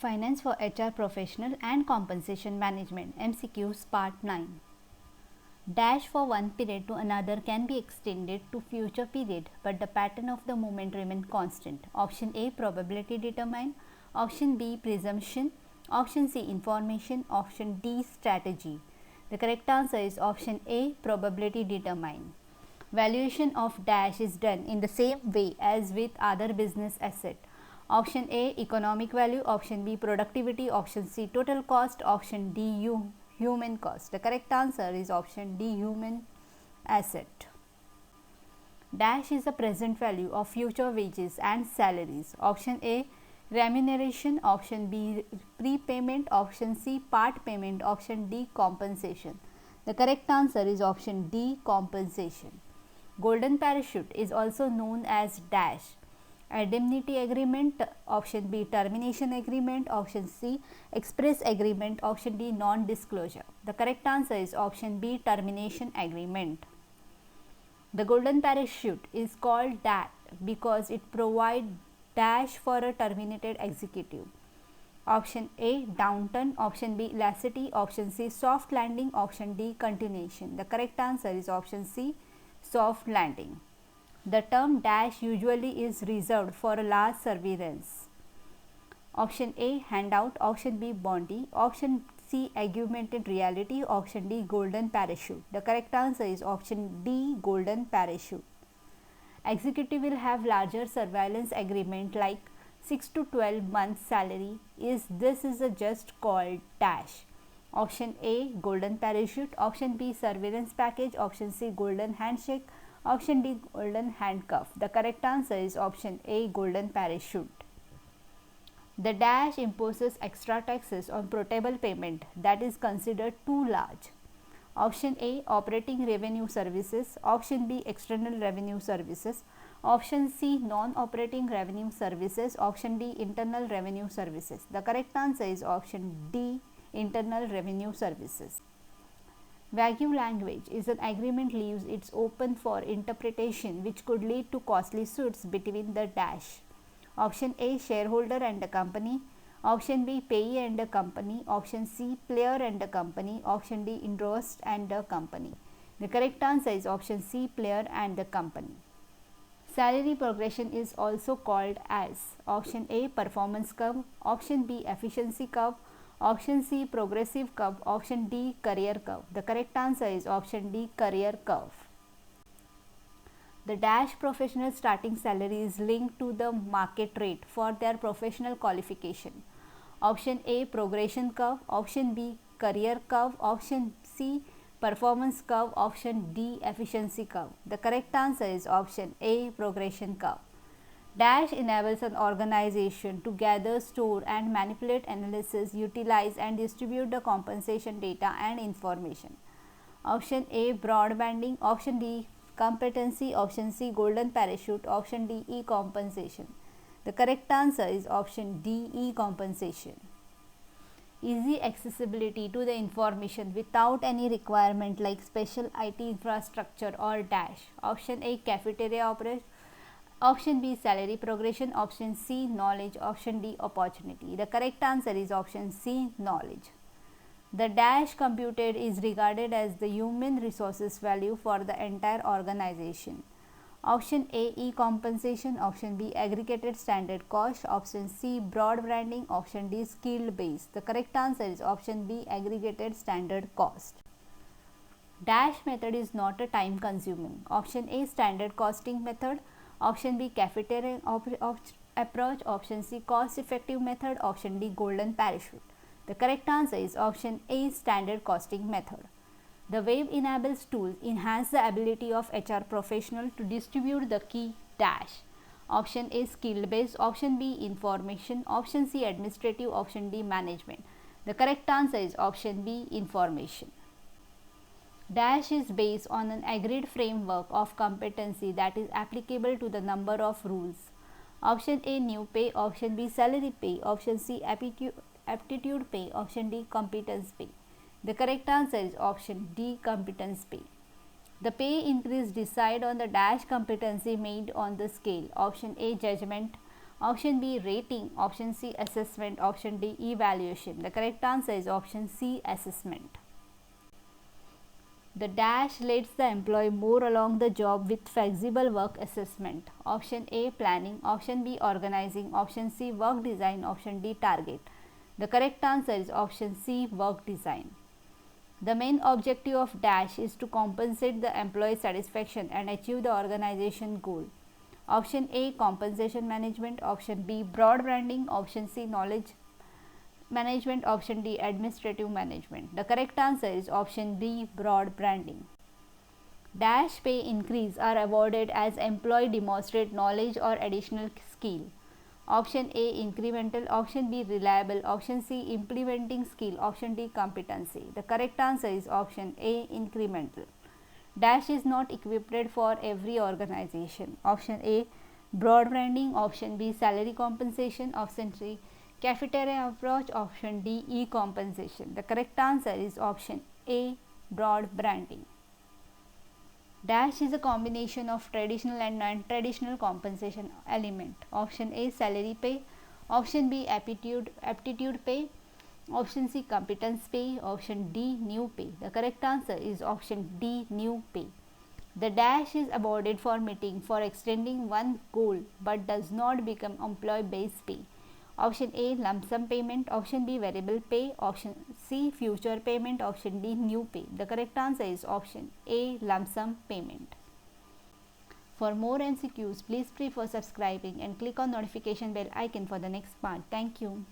Finance for HR Professional and Compensation Management MCQs Part 9. Dash for one period to another can be extended to future period, but the pattern of the movement remain constant. Option A, probability determine. Option B, presumption. Option C, information. Option D, strategy. The correct answer is option A, probability determine. Valuation of dash is done in the same way as with other business asset. Option A, economic value. Option B, productivity. Option C, total cost. Option D, human cost. The correct answer is option D, human asset. Dash is the present value of future wages and salaries. Option A, remuneration. Option B, prepayment. Option C, part payment. Option D, compensation. The correct answer is option D, compensation. Golden parachute is also known as dash. Indemnity agreement. Option B, termination agreement. Option C, express agreement. Option D, non-disclosure. The correct answer is option B, termination agreement. The golden parachute is called that because it provides dash for a terminated executive. Option A, downturn. Option B, lassity. Option C, soft landing. Option D, continuation. The correct answer is option C, soft landing. The term dash usually is reserved for a large severance. Option A, handout. Option B, bounty. Option C, augmented reality. Option D, golden parachute. The correct answer is option D, golden parachute. Executive will have larger surveillance agreement like 6 to 12 months salary. This is just called dash. Option A, golden parachute. Option B, surveillance package. Option C, golden handshake. Option D, golden handcuff. The correct answer is option A, golden parachute. The dash imposes extra taxes on portable payment that is considered too large. Option A, operating revenue services. Option B, external revenue services. Option C, non-operating revenue services. Option D, internal revenue services. The correct answer is option D, internal revenue services. Vague language is an agreement leaves it open for interpretation which could lead to costly suits between the dash. Option A, shareholder and the company. Option B, payee and the company. Option C, player and the company. Option D, interest and the company. The correct answer is option C, player and the company. Salary progression is also called as option A, performance curve. Option B, efficiency curve. Option C, progressive curve. Option D, career curve. The correct answer is option D, career curve. The dash professional starting salary is linked to the market rate for their professional qualification. Option A, progression curve. Option B, career curve. Option C, performance curve. Option D, efficiency curve. The correct answer is option A, progression curve. Dash enables an organization to gather, store and manipulate, analysis, utilize and distribute the compensation data and information. Option A, broad banding. Option D, competency. Option C, golden parachute. Option D, e-compensation. The correct answer is option D, e-compensation. Easy accessibility to the information without any requirement like special IT infrastructure or dash. Option A, cafeteria operation. Option B, salary progression. Option C, knowledge. Option D, opportunity. The correct answer is option C, knowledge. The dash computed is regarded as the human resources value for the entire organization. Option A, e-compensation. Option B, aggregated standard cost. Option C, broad branding. Option D, skilled base. The correct answer is option B, aggregated standard cost. Dash method is not a time consuming. Option A, standard costing method. Option B, cafeteria approach. Option C, cost effective method. Option D, golden parachute. The correct answer is option A, standard costing method. The web enables tools enhance the ability of HR professional to distribute the key dash. Option A, skill based. Option B, information. Option C, administrative. Option D, management. The correct answer is option B, information. Dash is based on an agreed framework of competency that is applicable to the number of rules. Option A, new pay. Option B, salary pay. Option C, aptitude pay. Option D, competence pay. The correct answer is option D, competence pay. The pay increase decide on the dash competency made on the scale. Option A, judgment. Option B, rating. Option C, assessment. Option D, evaluation. The correct answer is option C, assessment. The dash lets the employee move along the job with flexible work assessment. Option A, planning. Option B, organizing. Option C, work design. Option D, target. The correct answer is option C, work design. The main objective of dash is to compensate the employee satisfaction and achieve the organization goal. Option A, compensation management. Option B, broad branding. Option C, knowledge management. Option D, administrative management. The correct answer is option B, broad branding. Dash pay increase are awarded as employee demonstrate knowledge or additional skill. Option A, incremental. Option B, reliable. Option C, implementing skill. Option D, competency. The correct answer is option A, incremental. Dash is not equipped for every organization. Option A, broad branding. Option B, salary compensation. Option C, cafeteria approach. Option D, e-compensation. The correct answer is option A, broad branding. Dash is a combination of traditional and non-traditional compensation element. Option A, salary pay. Option B, aptitude pay. Option C, competence pay. Option D, new pay. The correct answer is option D, new pay. The dash is awarded for meeting for extending one goal but does not become employee based pay. Option A, lump sum payment. Option B, variable pay. Option C, future payment. Option D, new pay. The correct answer is option A, lump sum payment. For more MCQs, please prefer subscribing and click on notification bell icon for the next part. Thank you.